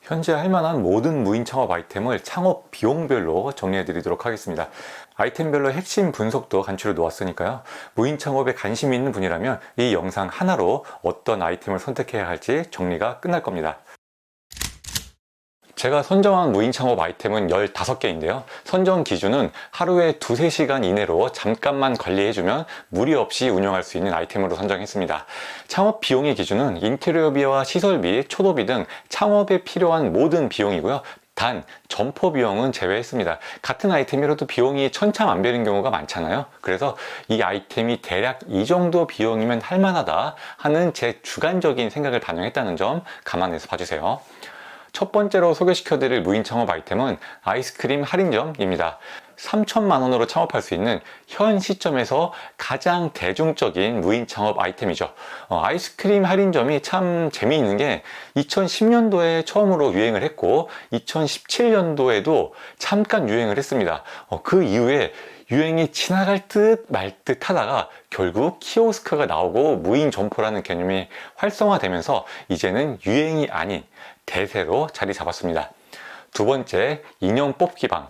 현재 할 만한 모든 무인 창업 아이템을 창업 비용별로 정리해 드리도록 하겠습니다. 아이템별로 핵심 분석도 간추려 놓았으니까요. 무인 창업에 관심 있는 분이라면 이 영상 하나로 어떤 아이템을 선택해야 할지 정리가 끝날 겁니다. 제가 선정한 무인 창업 아이템은 15개인데요. 선정 기준은 하루에 2-3시간 이내로 잠깐만 관리해주면 무리 없이 운영할 수 있는 아이템으로 선정했습니다. 창업 비용의 기준은 인테리어비와 시설비, 초도비 등 창업에 필요한 모든 비용이고요. 단 점포 비용은 제외했습니다. 같은 아이템이라도 비용이 천차만별인 경우가 많잖아요. 그래서 이 아이템이 대략 이 정도 비용이면 할만하다 하는 제 주관적인 생각을 반영했다는 점 감안해서 봐주세요. 첫 번째로 소개시켜 드릴 무인 창업 아이템은 아이스크림 할인점입니다. 3천만 원으로 창업할 수 있는 현 시점에서 가장 대중적인 무인 창업 아이템이죠. 아이스크림 할인점이 참 재미있는 게 2010년도에 처음으로 유행을 했고 2017년도에도 잠깐 유행을 했습니다. 그 이후에 유행이 지나갈 듯 말 듯 하다가 결국 키오스크가 나오고 무인 점포라는 개념이 활성화되면서 이제는 유행이 아닌 대세로 자리 잡았습니다. 두 번째, 인형 뽑기방.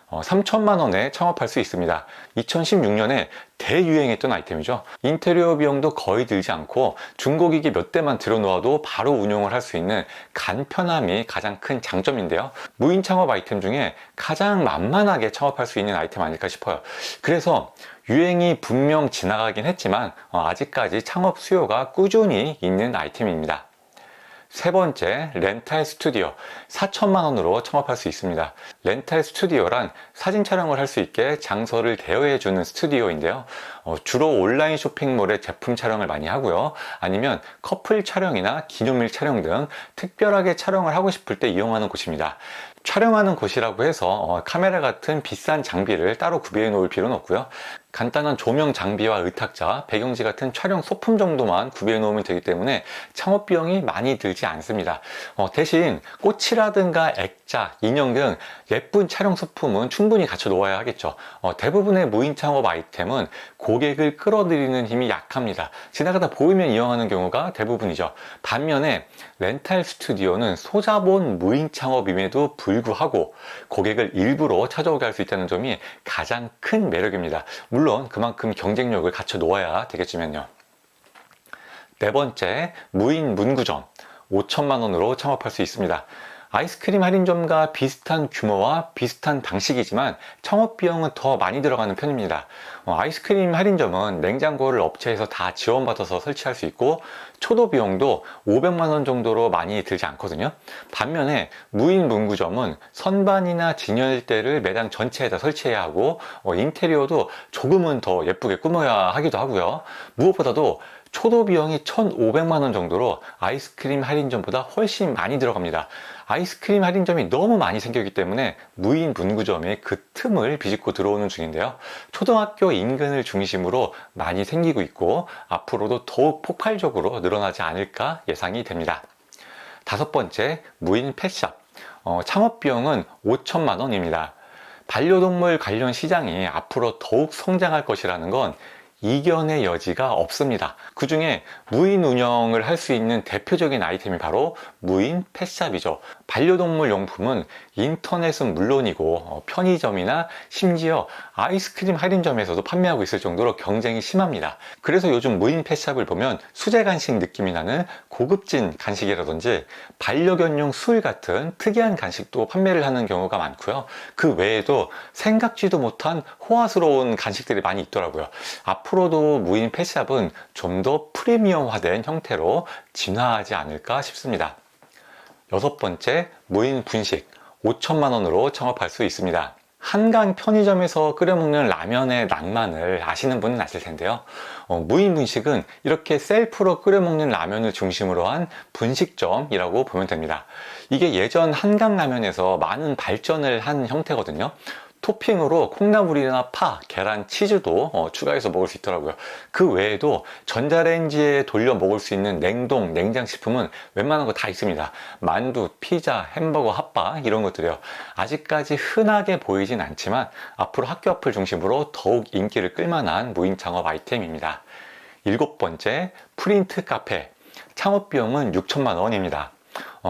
3천만 원에 창업할 수 있습니다. 2016년에 대유행했던 아이템이죠. 인테리어 비용도 거의 들지 않고 중고기기 몇 대만 들여놓아도 바로 운용을 할 수 있는 간편함이 가장 큰 장점인데요. 무인 창업 아이템 중에 가장 만만하게 창업할 수 있는 아이템 아닐까 싶어요. 그래서 유행이 분명 지나가긴 했지만 아직까지 창업 수요가 꾸준히 있는 아이템입니다. 세 번째, 렌탈 스튜디오. 4천만 원으로 창업할 수 있습니다. 렌탈 스튜디오란 사진 촬영을 할 수 있게 장소를 대여해 주는 스튜디오인데요. 주로 온라인 쇼핑몰에 제품 촬영을 많이 하고요. 아니면 커플 촬영이나 기념일 촬영 등 특별하게 촬영을 하고 싶을 때 이용하는 곳입니다. 촬영하는 곳이라고 해서 카메라 같은 비싼 장비를 따로 구비해 놓을 필요는 없고요. 간단한 조명 장비와 의탁자, 배경지 같은 촬영 소품 정도만 구비해 놓으면 되기 때문에 창업 비용이 많이 들지 않습니다. 대신 꽃이라든가 액자, 인형 등 예쁜 촬영 소품은 충분히 갖춰 놓아야 하겠죠. 대부분의 무인 창업 아이템은 고객을 끌어들이는 힘이 약합니다. 지나가다 보이면 이용하는 경우가 대부분이죠. 반면에 렌탈 스튜디오는 소자본 무인 창업임에도 불구하고 고객을 일부러 찾아오게 할 수 있다는 점이 가장 큰 매력입니다. 물론 그만큼 경쟁력을 갖춰 놓아야 되겠지만요. 네 번째, 무인 문구점. 5천만 원으로 창업할 수 있습니다. 아이스크림 할인점과 비슷한 규모와 비슷한 방식이지만 창업 비용은 더 많이 들어가는 편입니다. 아이스크림 할인점은 냉장고를 업체에서 다 지원받아서 설치할 수 있고 초도 비용도 500만 원 정도로 많이 들지 않거든요. 반면에 무인 문구점은 선반이나 진열대를 매장 전체에다 설치해야 하고 인테리어도 조금은 더 예쁘게 꾸며야 하기도 하고요. 무엇보다도 초도 비용이 1,500만 원 정도로 아이스크림 할인점보다 훨씬 많이 들어갑니다. 아이스크림 할인점이 너무 많이 생겼기 때문에 무인 문구점이 그 틈을 비집고 들어오는 중인데요. 초등학교 인근을 중심으로 많이 생기고 있고 앞으로도 더욱 폭발적으로 늘어나지 않을까 예상이 됩니다. 다섯 번째, 무인 펫샵. 창업 비용은 5천만 원입니다. 반려동물 관련 시장이 앞으로 더욱 성장할 것이라는 건 이견의 여지가 없습니다. 그 중에 무인 운영을 할 수 있는 대표적인 아이템이 바로 무인 펫샵이죠. 반려동물 용품은 인터넷은 물론이고 편의점이나 심지어 아이스크림 할인점에서도 판매하고 있을 정도로 경쟁이 심합니다. 그래서 요즘 무인 펫샵을 보면 수제 간식 느낌이 나는 고급진 간식이라든지 반려견용 술 같은 특이한 간식도 판매를 하는 경우가 많고요. 그 외에도 생각지도 못한 호화스러운 간식들이 많이 있더라고요. 앞으로도 무인 펫샵은 좀 더 프리미엄화된 형태로 진화하지 않을까 싶습니다. 여섯 번째, 무인 분식. 5천만 원으로 창업할 수 있습니다. 한강 편의점에서 끓여먹는 라면의 낭만을 아시는 분은 아실 텐데요. 무인 분식은 이렇게 셀프로 끓여먹는 라면을 중심으로 한 분식점이라고 보면 됩니다. 이게 예전 한강 라면에서 많은 발전을 한 형태거든요. 토핑으로 콩나물이나 파, 계란, 치즈도 추가해서 먹을 수 있더라고요. 그 외에도 전자레인지에 돌려 먹을 수 있는 냉동, 냉장식품은 웬만한 거 다 있습니다. 만두, 피자, 햄버거, 핫바 이런 것들이요. 아직까지 흔하게 보이진 않지만 앞으로 학교 앞을 중심으로 더욱 인기를 끌만한 무인 창업 아이템입니다. 일곱 번째, 프린트 카페. 창업 비용은 6천만 원입니다.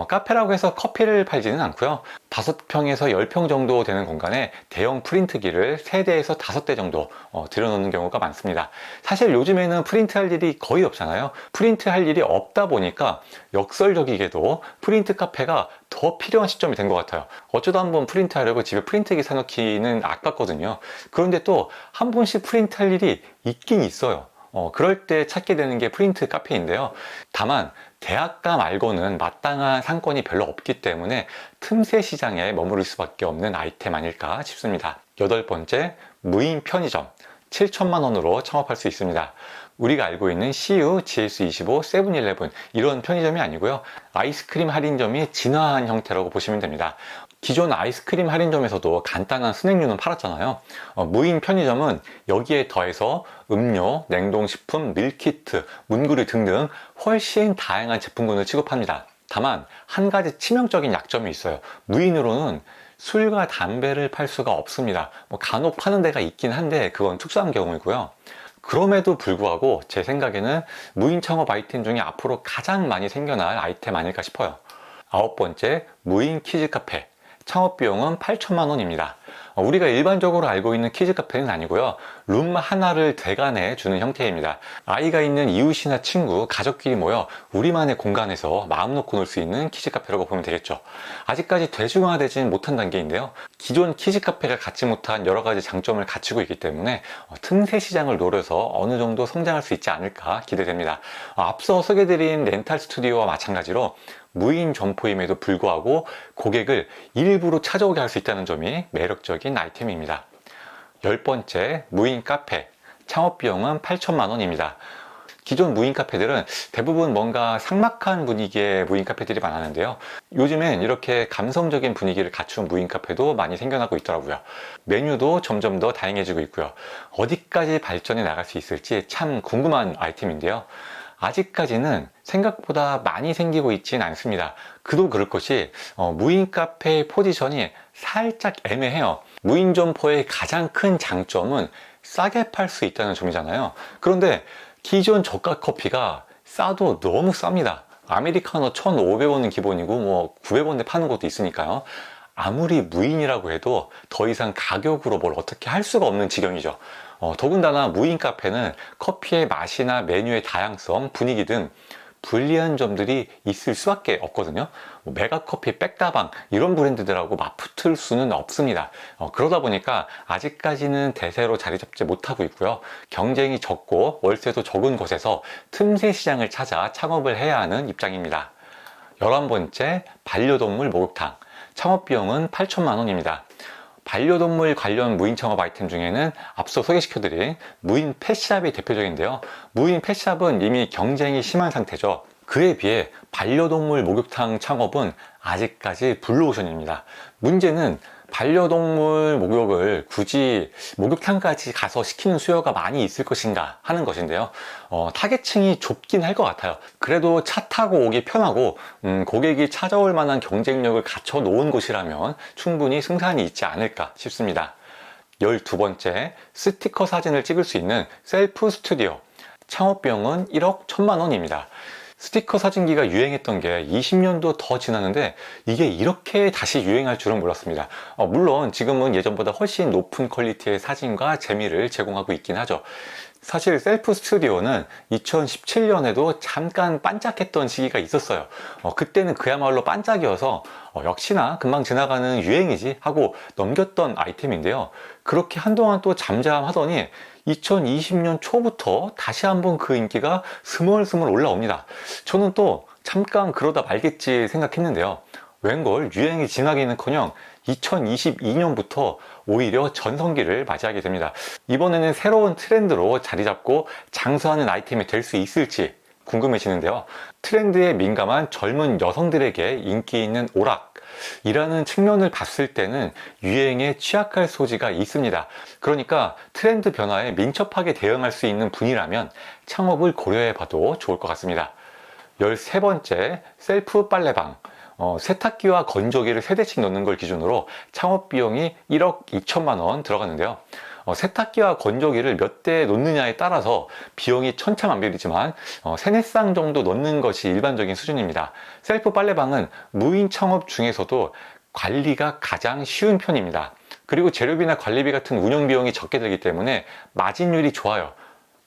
카페라고 해서 커피를 팔지는 않고요. 5평에서 10평 정도 되는 공간에 대형 프린트기를 3대에서 5대 정도 들여놓는 경우가 많습니다. 사실 요즘에는 프린트할 일이 거의 없잖아요. 프린트할 일이 없다 보니까 역설적이게도 프린트 카페가 더 필요한 시점이 된 것 같아요. 어쩌다 한번 프린트하려고 집에 프린트기 사놓기는 아깝거든요. 그런데 또 한 번씩 프린트할 일이 있긴 있어요. 그럴 때 찾게 되는 게 프린트 카페인데요. 다만 대학가 말고는 마땅한 상권이 별로 없기 때문에 틈새 시장에 머무를 수밖에 없는 아이템 아닐까 싶습니다. 8번째, 무인 편의점. 7천만 원으로 창업할 수 있습니다. 우리가 알고 있는 CU, GS25, 세븐일레븐 이런 편의점이 아니고요. 아이스크림 할인점이 진화한 형태라고 보시면 됩니다. 기존 아이스크림 할인점에서도 간단한 스낵류는 팔았잖아요. 무인 편의점은 여기에 더해서 음료, 냉동식품, 밀키트, 문구류 등등 훨씬 다양한 제품군을 취급합니다. 다만 한 가지 치명적인 약점이 있어요. 무인으로는 술과 담배를 팔 수가 없습니다. 간혹 파는 데가 있긴 한데 그건 특수한 경우이고요. 그럼에도 불구하고 제 생각에는 무인 창업 아이템 중에 앞으로 가장 많이 생겨날 아이템 아닐까 싶어요. 9번째, 무인 키즈 카페. 창업 비용은 8천만 원입니다. 우리가 일반적으로 알고 있는 키즈 카페는 아니고요. 룸 하나를 대관해 주는 형태입니다. 아이가 있는 이웃이나 친구, 가족끼리 모여 우리만의 공간에서 마음 놓고 놀 수 있는 키즈 카페라고 보면 되겠죠. 아직까지 대중화되지는 못한 단계인데요. 기존 키즈 카페가 갖지 못한 여러 가지 장점을 갖추고 있기 때문에 틈새 시장을 노려서 어느 정도 성장할 수 있지 않을까 기대됩니다. 앞서 소개드린 렌탈 스튜디오와 마찬가지로 무인 점포임에도 불구하고 고객을 일부러 찾아오게 할 수 있다는 점이 매력적인 아이템입니다. 10번째, 무인 카페. 창업 비용은 8천만 원입니다. 기존 무인 카페들은 대부분 뭔가 삭막한 분위기의 무인 카페들이 많았는데요. 요즘엔 이렇게 감성적인 분위기를 갖춘 무인 카페도 많이 생겨나고 있더라고요. 메뉴도 점점 더 다양해지고 있고요. 어디까지 발전해 나갈 수 있을지 참 궁금한 아이템인데요. 아직까지는 생각보다 많이 생기고 있지는 않습니다. 그도 그럴 것이 무인 카페의 포지션이 살짝 애매해요. 무인 점포의 가장 큰 장점은 싸게 팔 수 있다는 점이잖아요. 그런데 기존 저가 커피가 싸도 너무 쌉니다. 아메리카노 1,500원은 기본이고 900원대 파는 것도 있으니까요. 아무리 무인이라고 해도 더 이상 가격으로 뭘 어떻게 할 수가 없는 지경이죠. 더군다나 무인 카페는 커피의 맛이나 메뉴의 다양성, 분위기 등 불리한 점들이 있을 수밖에 없거든요. 메가커피, 백다방 이런 브랜드들하고 맞붙을 수는 없습니다. 그러다 보니까 아직까지는 대세로 자리 잡지 못하고 있고요. 경쟁이 적고 월세도 적은 곳에서 틈새 시장을 찾아 창업을 해야 하는 입장입니다. 11번째, 반려동물 목욕탕. 창업 비용은 8천만 원입니다. 반려동물 관련 무인 창업 아이템 중에는 앞서 소개시켜드린 무인 펫샵이 대표적인데요. 무인 펫샵은 이미 경쟁이 심한 상태죠. 그에 비해 반려동물 목욕탕 창업은 아직까지 블루오션입니다. 문제는 반려동물 목욕을 굳이 목욕탕까지 가서 시키는 수요가 많이 있을 것인가 하는 것인데요. 타겟층이 좁긴 할 것 같아요. 그래도 차 타고 오기 편하고 고객이 찾아올 만한 경쟁력을 갖춰 놓은 곳이라면 충분히 승산이 있지 않을까 싶습니다. 12번째, 스티커 사진을 찍을 수 있는 셀프 스튜디오. 창업 비용은 1억 1천만 원입니다. 스티커 사진기가 유행했던 게 20년도 더 지났는데 이게 이렇게 다시 유행할 줄은 몰랐습니다. 물론 지금은 예전보다 훨씬 높은 퀄리티의 사진과 재미를 제공하고 있긴 하죠. 사실 셀프 스튜디오는 2017년에도 잠깐 반짝했던 시기가 있었어요. 그때는 그야말로 반짝이어서 역시나 금방 지나가는 유행이지 하고 넘겼던 아이템인데요. 그렇게 한동안 또 잠잠하더니 2020년 초부터 다시 한번 그 인기가 스멀스멀 올라옵니다. 저는 또 잠깐 그러다 말겠지 생각했는데요. 웬걸 유행이 지나기는커녕 2022년부터 오히려 전성기를 맞이하게 됩니다. 이번에는 새로운 트렌드로 자리 잡고 장수하는 아이템이 될 수 있을지 궁금해지는데요. 트렌드에 민감한 젊은 여성들에게 인기 있는 오락이라는 측면을 봤을 때는 유행에 취약할 소지가 있습니다. 그러니까 트렌드 변화에 민첩하게 대응할 수 있는 분이라면 창업을 고려해 봐도 좋을 것 같습니다. 13번째, 셀프 빨래방. 세탁기와 건조기를 3대씩 넣는 걸 기준으로 창업 비용이 1억 2천만 원 들어갔는데요. 세탁기와 건조기를 몇 대 놓느냐에 따라서 비용이 천차만별이지만 3, 4쌍 정도 넣는 것이 일반적인 수준입니다. 셀프 빨래방은 무인 창업 중에서도 관리가 가장 쉬운 편입니다. 그리고 재료비나 관리비 같은 운영 비용이 적게 들기 때문에 마진율이 좋아요.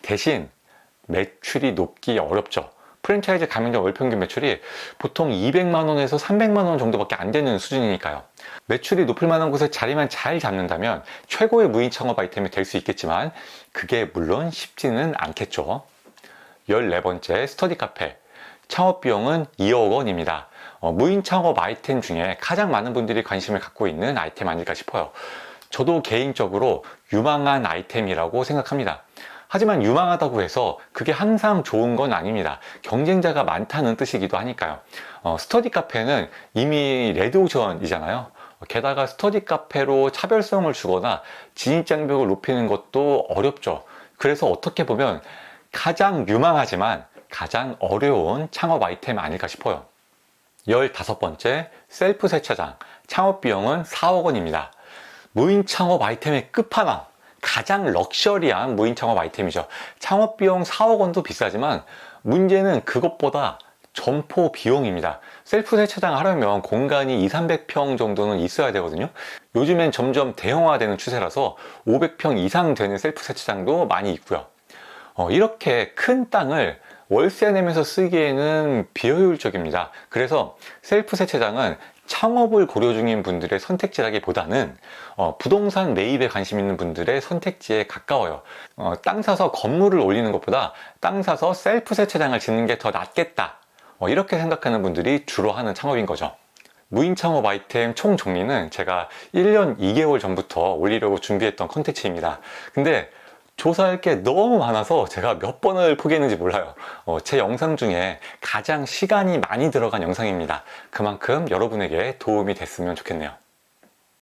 대신 매출이 높기 어렵죠. 프랜차이즈 가맹점 월평균 매출이 보통 200만 원에서 300만 원 정도밖에 안 되는 수준이니까요. 매출이 높을 만한 곳에 자리만 잘 잡는다면 최고의 무인 창업 아이템이 될 수 있겠지만 그게 물론 쉽지는 않겠죠. 14번째 스터디 카페. 창업 비용은 2억 원입니다. 무인 창업 아이템 중에 가장 많은 분들이 관심을 갖고 있는 아이템 아닐까 싶어요. 저도 개인적으로 유망한 아이템이라고 생각합니다. 하지만 유망하다고 해서 그게 항상 좋은 건 아닙니다. 경쟁자가 많다는 뜻이기도 하니까요. 스터디 카페는 이미 레드오션이잖아요. 게다가 스터디 카페로 차별성을 주거나 진입장벽을 높이는 것도 어렵죠. 그래서 어떻게 보면 가장 유망하지만 가장 어려운 창업 아이템 아닐까 싶어요. 15번째 셀프 세차장. 창업 비용은 4억 원입니다. 무인 창업 아이템의 끝판왕, 가장 럭셔리한 무인 창업 아이템이죠. 창업 비용 4억 원도 비싸지만 문제는 그것보다 점포 비용입니다. 셀프 세차장 하려면 공간이 200~300평 정도는 있어야 되거든요. 요즘엔 점점 대형화되는 추세라서 500평 이상 되는 셀프 세차장도 많이 있고요. 이렇게 큰 땅을 월세 내면서 쓰기에는 비효율적입니다. 그래서 셀프 세차장은 창업을 고려 중인 분들의 선택지라기보다는 부동산 매입에 관심 있는 분들의 선택지에 가까워요. 땅 사서 건물을 올리는 것보다 땅 사서 셀프 세차장을 짓는 게 더 낫겠다, 이렇게 생각하는 분들이 주로 하는 창업인 거죠. 무인 창업 아이템 총 정리는 제가 1년 2개월 전부터 올리려고 준비했던 컨텐츠입니다. 근데 조사할 게 너무 많아서 제가 몇 번을 포기했는지 몰라요. 제 영상 중에 가장 시간이 많이 들어간 영상입니다. 그만큼 여러분에게 도움이 됐으면 좋겠네요.